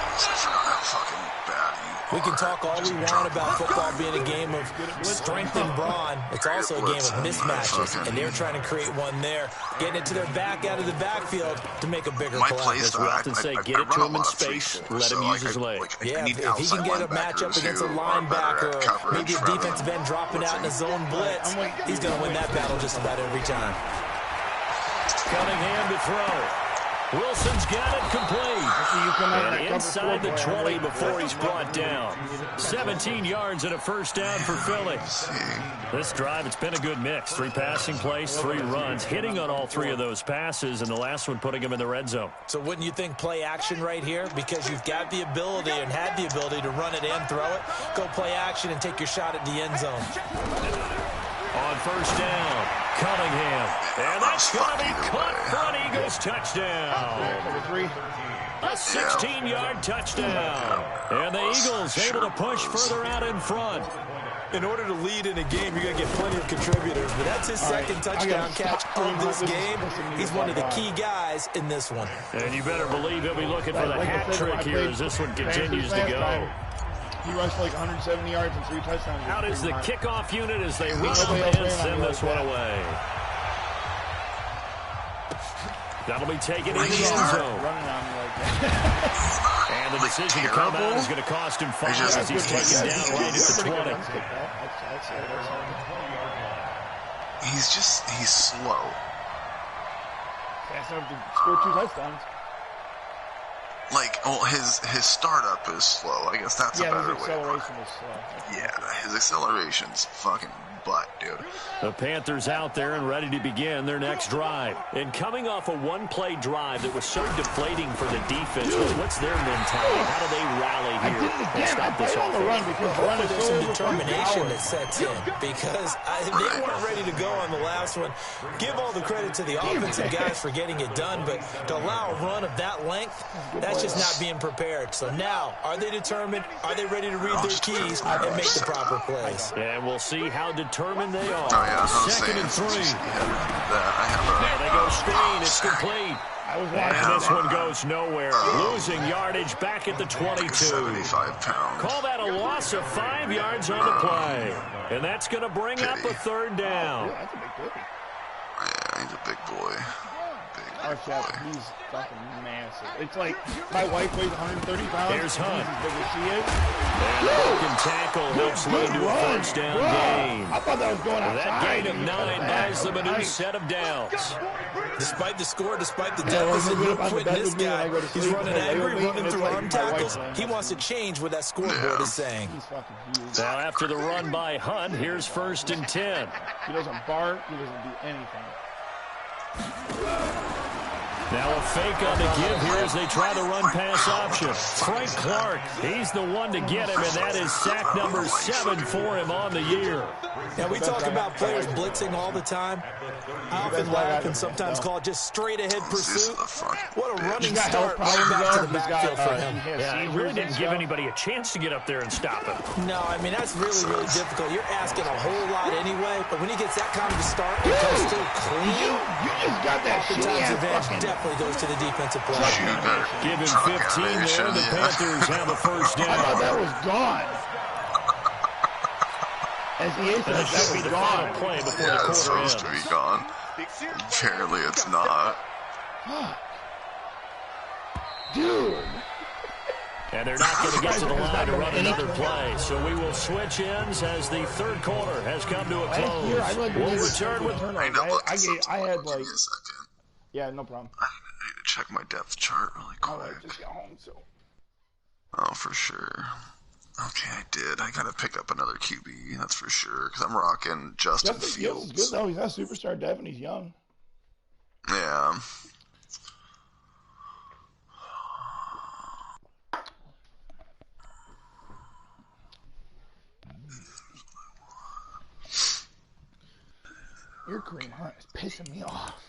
We can talk all we want about football being a game of strength and brawn. It's also a game of mismatches, and they're trying to create one there, getting it to their back out of the backfield to make a bigger play. As we often say, get it to him in space, let him use his leg. Yeah, if he can get a matchup against a linebacker or maybe a defensive end dropping out in a zone blitz, he's going to win that battle just about every time. Cunningham to throw. Wilson's got it complete. And inside the 20 before he's brought down. 17 yards and a 1st down for Philly. This drive, it's been a good mix. 3 passing plays, 3 runs, hitting on all 3 of those passes, and the last one putting him in the red zone. So wouldn't you think play action right here? Because you've got the ability and had the ability to run it and throw it. Go play action and take your shot at the end zone. On 1st down, Cunningham. And that's going to be caught front. Eagles touchdown. A 16-yard touchdown. And the Eagles able to push further out in front. In order to lead in a game, you're going to get plenty of contributors. But that's his second touchdown catch of this game. He's one of the key guys in this one. And you better believe he'll be looking for the hat trick here as this one continues to go. He rushed like 170 yards and 3 touchdowns. Out is the kickoff unit as they reach and send this one away. That'll be taken in the end zone. And the decision to come out is going to cost him 5 as he's taken down right at the 20. He's slow. Fast enough to score 2 touchdowns. Like, well, his startup is slow. I guess that's a better way. Yeah, his acceleration is slow. Yeah, his acceleration's fucking butt, dude. The Panthers out there and ready to begin their next drive. And coming off a 1-play drive that was so deflating for the defense, what's their mentality? How do they rally here and stop this offense? Hopefully there's some determination that sets in because they weren't ready to go on the last one. Give all the credit to the offensive guys for getting it done, but to allow a run of that length, that's just not being prepared. So now, are they determined? Are they ready to read their keys and make the proper plays? And we'll see how determined they are. Oh, yeah, 2nd and 3. There they go screen. It's complete. And this one goes nowhere. Losing yardage back at the 22. 75 pounds. Call that a loss of 5 yards on the play. And that's going to bring up a 3rd down. Yeah, he's a big boy. Our chef, he's fucking massive. It's like my wife weighs 130 pounds. There's Hunt. He's as big as she is. And the broken tackle helps lead to a 1st down gain. I thought that was going outside. That gain of 9 buys them a new set of downs. Despite the score, despite the deficit, you're quitting this guy. He's running angry, running through arm tackles. He wants to change what that scoreboard is saying. Now after the run by Hunt, here's 1st and 10. He doesn't bark. He doesn't do anything. Now a fake on the give here as they try the run-pass option. Frank Clark, he's the one to get him, and that is sack number 7 for him on the year. Now, we talk about players blitzing all the time. I often laugh and sometimes call it just straight-ahead pursuit. What a running start right back to the backfield for him. Yeah, he really didn't give anybody a chance to get up there and stop him. No, I mean, that's really, really difficult. You're asking a whole lot anyway, but when he gets that kind of a start and comes through clean, you just got that oftentimes advantage definitely goes to the defensive player. Give him 15 there. The Panthers have a first down. I thought that was gone. As the ace, that should be the final play before the quarter it's supposed to be gone. Apparently it's not. Dude. And they're not going to get to the line to run another play. So we will switch ends as the third quarter has come to a close. We'll return with... I had like... Give me a second. Yeah, no problem. I need to check my depth chart really quick. All right, just get home, so... Oh, for sure. Okay, I did. I gotta pick up another QB, that's for sure. Because I'm rocking Justin Fields. Good, though. He's not a superstar dev, and he's young. Yeah. Your Kareem Hunt is pissing me off.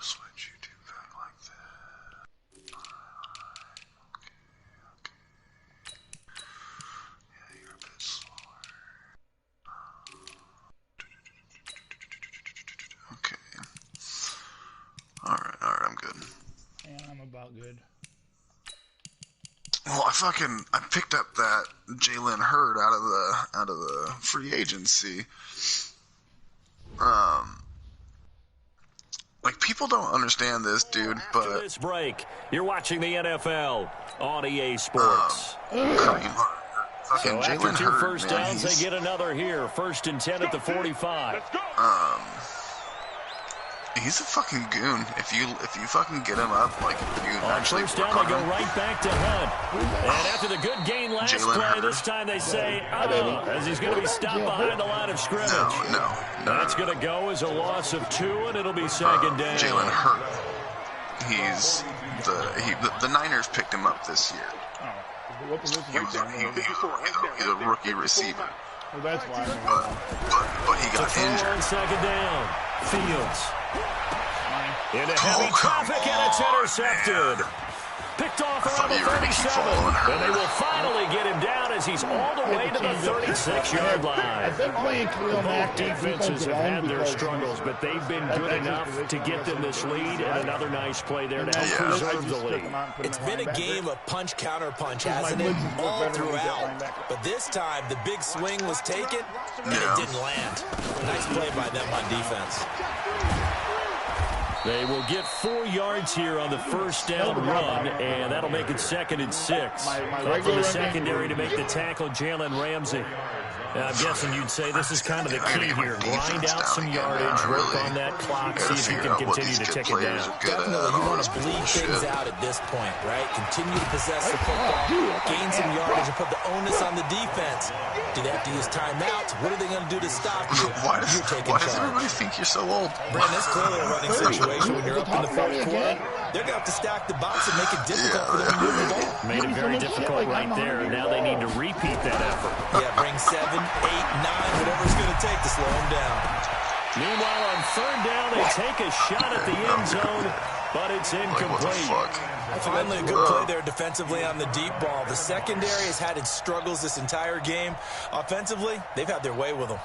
Switch YouTube back like that. Okay. Yeah, you're a bit slower. Okay. Alright, I'm good. Yeah, I'm about good. Well, I picked up that Jalen Hurd out of the free agency. Like, people don't understand this, dude, but after this break, you're watching the NFL on EA Sports. So after 2 first downs, they get another here. 1st and 10 at the 45. He's a fucking goon. If you fucking get him up, like, you actually first down, they go right back to Hunt. And after the good gain last play, this time they say, as he's going to be stopped behind the line of scrimmage. No. That's going to go as a loss of 2, and it'll be 2nd down. Jalen Hurd. He's the Niners picked him up this year. He's a rookie receiver. Well, that's why. But he got injured. 2nd down. Fields. Into heavy traffic, and it's intercepted. Picked off around the 37. And they will finally get him down as he's all the way to the 36-yard line. Both defenses have had their struggles, but they've been good enough to get them this lead, and another nice play there to help preserve the lead. It's been a game of punch, counter punch, hasn't it? All throughout. But this time, the big swing was taken, and it didn't land. Nice play by them on defense. They will get 4 yards here on the first down run, and that'll make it 2nd and 6. Up from the secondary to make the tackle, Jalen Ramsey. I'm guessing you'd say this is kind of the key here. Grind out some yardage, work on that clock, see if you can continue to tick it down. Definitely, you want to bleed things out at this point, right? Continue to possess the football, gain some yardage, and put the onus on the defense. Do they have to use timeouts? What are they going to do to stop you? Why does everybody think you're so old? Brandon, it's clearly a running situation when you're up in the 4th quarter. They're going to have to stack the box and make it difficult for them to move the ball. Made it very difficult right there. Now they need to repeat that effort. Yeah, bring 7, 8, 9, whatever it's going to take to slow them down. Meanwhile, on 3rd down, they take a shot at the end zone, but it's incomplete. Finally, a good play there defensively on the deep ball. The secondary has had its struggles this entire game. Offensively, they've had their way with them.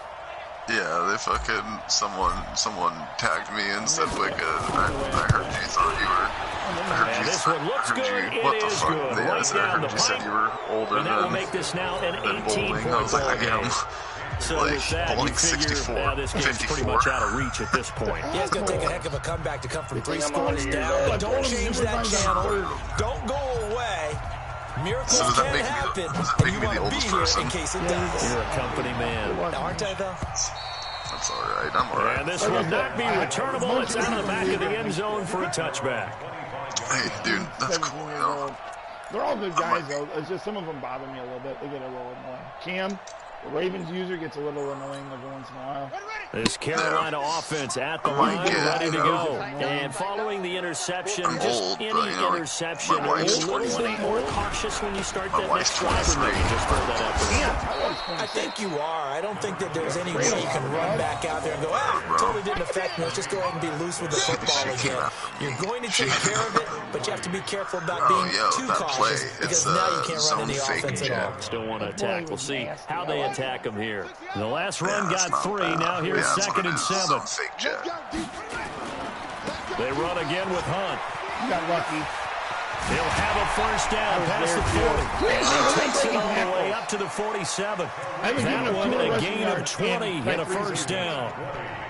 Yeah, they fucking someone tagged me and said, "Wicked." I heard you thought you were. And this one looks good. It is good. Right down the pipe. You were older and that will make this now an 18-point I was like, I am. So with that, you figure this game's pretty much out of reach at this point. Yeah, it's going to take a heck of a comeback to come from 3 scores down. But don't change that channel. Don't go away. Miracles can happen, and you want to be here in case it does. You're a company man. Now, aren't I, though? That's all right. I'm all right. And this will not be returnable. It's out of the back of the end zone for a touchback. Hey, dude, that's cool, you know. They're all good guys, though. It's just some of them bother me a little bit. They get a little annoying. Cam, the Ravens user, gets a little annoying every once in a while. This Carolina offense at the line, ready to go. And following the interception, just any interception, are you a little bit more cautious when you start that next drive, or maybe just throw that out there? I think you are. I don't think that there's any way you can run back out there and go, totally didn't affect me. Let's just go ahead and be loose with the football again. You're going to take care of it, but you have to be careful about being too cautious because now you can't run any offense at all. Still want to attack. We'll see how they attack them here. The last run got 3. Now here's 2nd and 7. They run again with Hunt. You got lucky. They'll have a first down past the 40. And he takes it all the way up to the 47. That one a gain of 20 and a first down.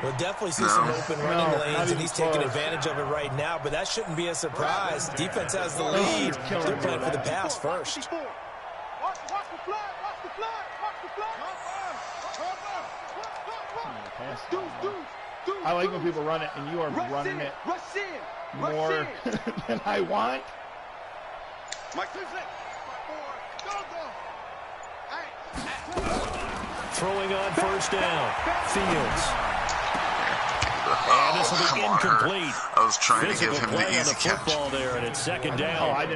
We'll definitely see some open running lanes, and he's taking advantage of it right now, but that shouldn't be a surprise. Defense has the lead. They're playing for the pass first. I like when people run it, and you are running it more than I want. Throwing on first down. Fields. And this will be incomplete. I was trying to give him the easy catch. There, and it's 2nd down.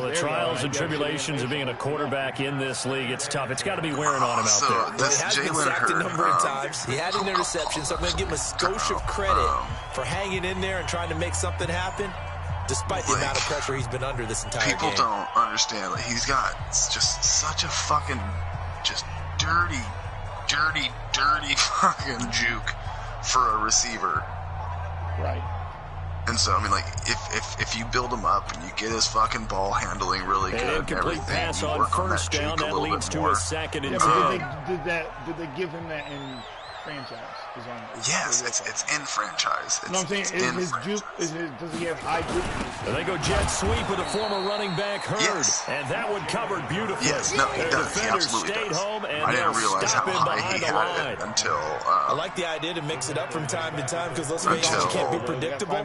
The trials and tribulations of being a quarterback in this league, it's tough. It's got to be wearing on him out there. Well, he has been sacked a number of times. He had an interception, so I'm going to give him a skosh of credit for hanging in there and trying to make something happen, despite the amount of pressure he's been under this entire game. People don't understand. Like, he's got just such a fucking just dirty fucking juke for a receiver. Right. And so, I mean, like, if you build him up and you get his fucking ball handling really good and everything, pass you on work on that first down, juke a little leads bit to more. a 2nd and 10. Did they give him that in franchise? Yes, it's in franchise. No, I'm saying, is his juke, does he have high juke? And they go jet sweep with a former running back, Hurd. Yes. And that one covered beautifully. Yes, no, he does. He absolutely does. Home, and I didn't realize how high he had line. it until... I like the idea to mix it up from time to time because let's face it, you can't be predictable.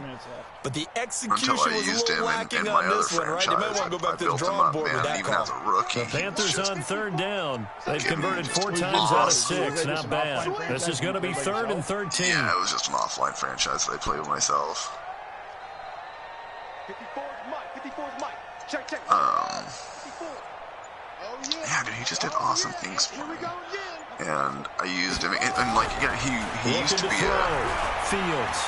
But the execution was a little lacking on this one, right? You might want to go back to the drawing board with that call. The Panthers on 3rd down. They've converted 4 times out of 6. Not bad. This is going to be 3rd and 13. Yeah, it was just an offline franchise that I played with myself. Yeah, dude, he just did awesome things for me. And I used him, and like, yeah, he used to be Fields.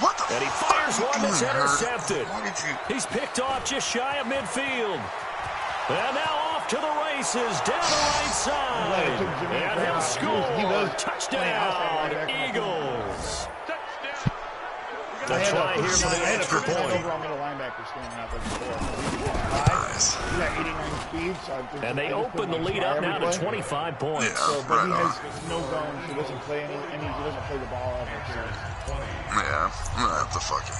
What the And he fuck? fires one that's intercepted. Why did you... He's picked off just shy of midfield. And now off to the races, down the right side. And he'll score. Touchdown, Eagles. The try here for the extra point. And they open the lead up now to 25 points. Yeah, but he has no zone. He doesn't play any, and he doesn't play the ball ever. Yeah, I'm gonna have to fucking...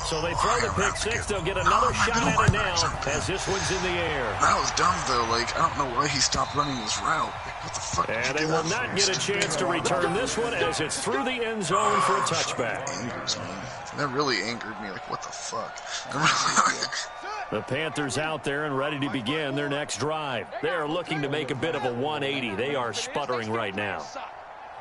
So they throw the pick 6. They'll get another shot at it now as this one's in the air. That was dumb, though. Like, I don't know why he stopped running his route. What the fuck? And they will not get a chance to return this one as it's through the end zone for a touchback. Angers me. That really angered me. Like, what the fuck? The Panthers out there and ready to begin their next drive. They're looking to make a bit of a 180. They are sputtering right now.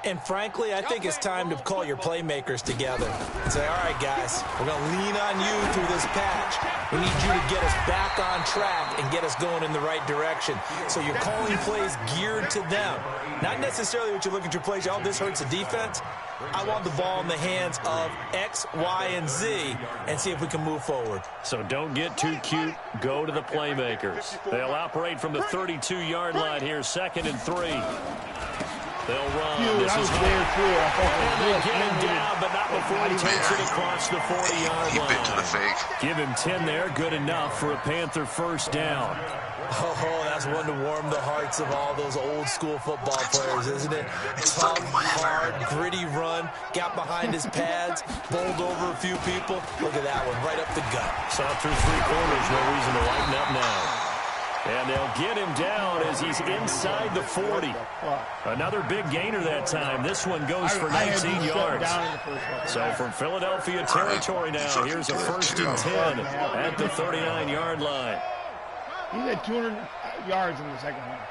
And frankly, I think it's time to call your playmakers together and say, all right, guys, we're going to lean on you through this patch. We need you to get us back on track and get us going in the right direction. So you're calling plays geared to them. Not necessarily what you look at your plays, oh, this hurts the defense. I want the ball in the hands of X, Y, and Z and see if we can move forward. So don't get too cute. Go to the playmakers. They'll operate from the 32-yard line here, 2nd and 3. They'll run. This is there too. And they get him down, but not before he takes it across the 40-yard line. He bit to the fake. Give him 10 there. Good enough for a Panther first down. Oh, that's one to warm the hearts of all those old-school football players, isn't it? Tough, hard, gritty run. Got behind his pads, bowled over a few people. Look at that one, right up the gut. Saw through 3 quarters. No reason to lighten up now. And they'll get him down as he's inside the 40. Another big gainer that time. This one goes for 19 yards. So from Philadelphia territory now, here's a 1st and 10 at the 39-yard line. He had 200 yards in the second half.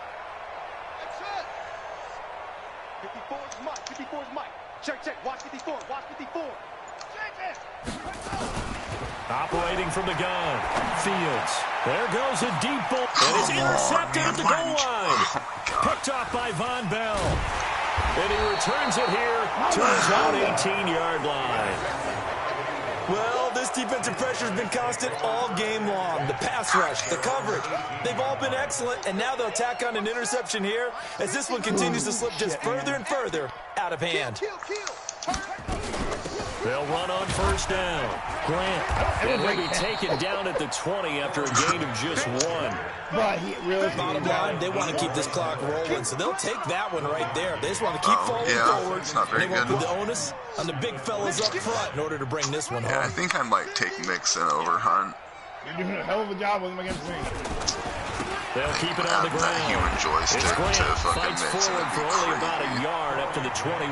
54 is Mike. 54 is Mike. Check. Watch 54. Watch 54. Operating from the gun. Fields. There goes a deep ball. And is intercepted at the goal line. Picked off by Von Bell. And he returns it here to his own 18-yard line. Well, this defensive pressure has been constant all game long. The pass rush, the coverage, they've all been excellent, and now they'll tack on an interception here as this one continues to slip just further and further out of hand. They'll run on 1st down. Grant. And he'll be taken down at the 20 after a gain of just 1. But he really bottom line, they want to keep this clock rolling, so they'll take that one right there. They just want to keep falling forward. It's not very they want to put the onus on the big fellas up front in order to bring this one home. I think I might take Mixon over Hunt. You're doing a hell of a job with him against me. They'll keep it on the ground. That human joystick to fucking fights forward for only about a yard up to the 21.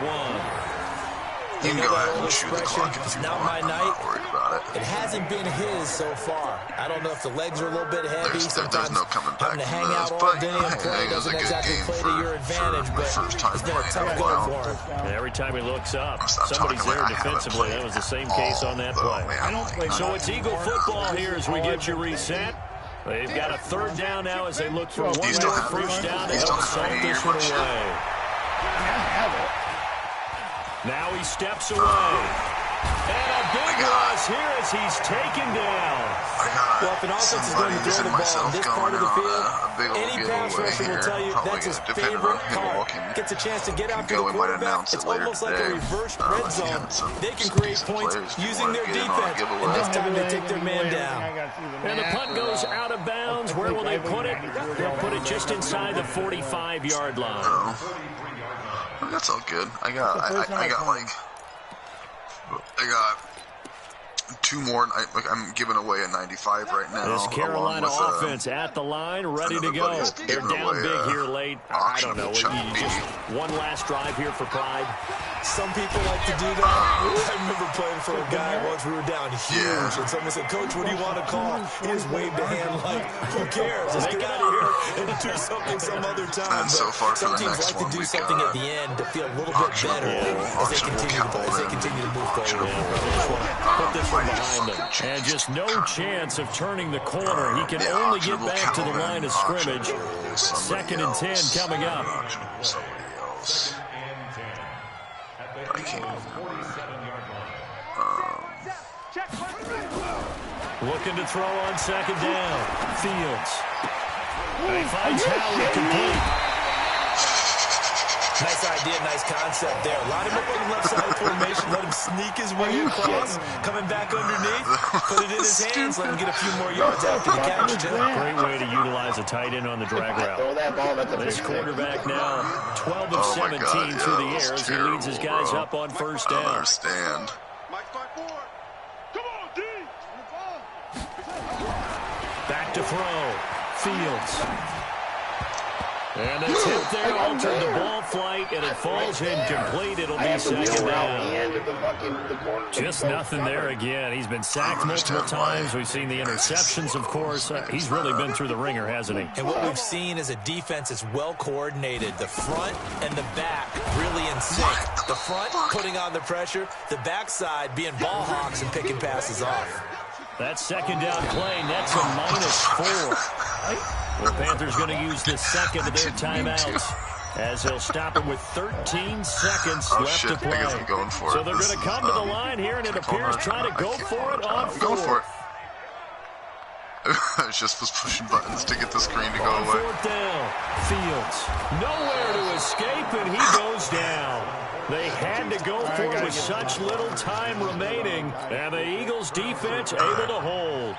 You can go ahead and shoot the clock if you not want. my I'm night. not worried about it. It hasn't been his so far. I don't know if the legs are a little bit heavy. There's no coming back having to from hang this, out all but day and play doesn't exactly play to your advantage, but it's been a tough go for him. And every time he looks up, somebody's there defensively. That was the same case on that play. So it's Eagle football here as we get you reset. They've got a 3rd down now as they look for one more 1st down to help salt this one away. Now he steps away. And a big loss here as he's taken down. Well, if an offense is going to throw the ball in this part of the field, any pass rusher will tell you that's his favorite part. Gets a chance to get after the quarterback. It's almost like a reverse red zone. They can create points using their defense, and this time they take their man down. And the punt goes out of bounds. Where will they put it? They'll put it just inside the 45-yard line. That's all good. I got 2 more. I'm giving away a 95 right now. This Carolina offense at the line, ready to go. They're down big here late. I don't know. Just one last drive here for pride. Some people like to do that. I remember playing for a guy once we were down huge, and someone said, "Coach, what do you want to call?" He just waved a hand like, "Who cares? Let's get out of here and do something some other time." And so far some for the teams next like to do something at the end to feel a little bit better as they continue to move forward. Put this one behind him. And just no chance of turning the corner. He can only get back to the line of scrimmage. 2nd and 10 coming up. I can't. Looking to throw on 2nd down. Fields. And he finds Howard complete. Nice idea, nice concept there. Line him up on the left side formation. Let him sneak his way across. Coming back underneath. Put it in his hands. Let him get a few more yards after the catch, too. Great way to utilize a tight end on the drag route. This quarterback now 12 of 17 through the air as he leads his guys up on 1st down. I understand. Back to throw. Fields. And a tip there altered the ball flight, and it falls incomplete. It'll be 2nd down. Just nothing there again. He's been sacked multiple times. We've seen the interceptions, of course. He's really been through the ringer, hasn't he? And what we've seen is a defense that's well coordinated. The front and the back really in sync. The front putting on the pressure. The backside being ball hawks and picking passes off. That 2nd down play nets a -4. The Panthers going to use the 2nd of their timeouts as they'll stop him with 13 seconds left to play. So they're going to come to the line here, and it appears trying to go for it on 4th. Go for it. I just was pushing buttons to get the screen to go away. 4th down. Fields. Nowhere to escape, and he goes down. They had to go for it with such little time remaining, and the Eagles' defense able to hold.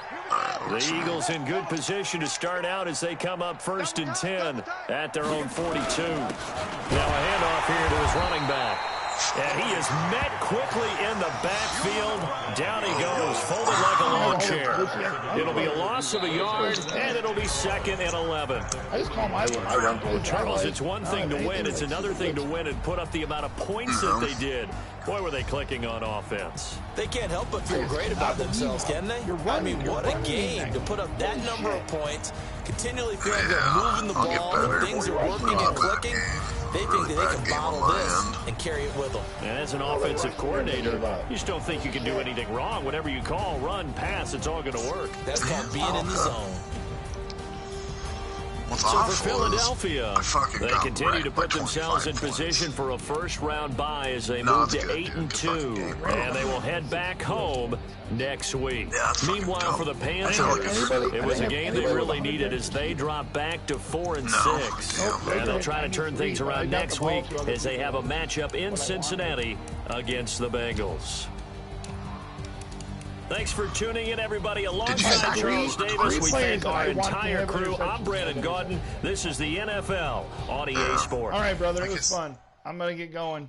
The Eagles in good position to start out as they come up 1st and 10 at their own 42. Now a handoff here to his running back. And he is met quickly in the backfield. Down he goes, folded like a lawn chair. It'll be a loss of a yard, and it'll be 2nd and 11. I just call my run plays. Charles, it's one thing to win. It's another thing to win and put up the amount of points that they did. Boy, were they clicking on offense. They can't help but feel great about themselves, can they? I mean, what a game to put up that number of points, continually feeling they're moving the ball, and things are working and clicking. They think that they can bottle this and carry it with them. And as an offensive coordinator, you just don't think you can do anything wrong. Whatever you call, run, pass, it's all going to work. That's called being in the zone. So for Philadelphia, they continue to put themselves in position for a first-round bye as they move to 8-2, and they will head back home next week. Meanwhile, for the Panthers, it was a game they really needed as they drop back to 4-6, and they'll try to turn things around next week as they have a matchup in Cincinnati against the Bengals. Thanks for tuning in, everybody. Alongside Charles Davis, we thank our entire crew. I'm Brandon Gaudin. This is the NFL on EA Sports. All right, brother. It was fun. I'm going to get going.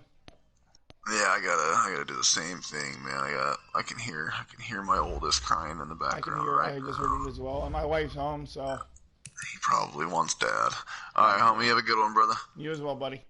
Yeah, I gotta do the same thing, man. I can hear my oldest crying in the background. I just heard it as well. And my wife's home, so. He probably wants Dad. All right, homie. You have a good one, brother. You as well, buddy.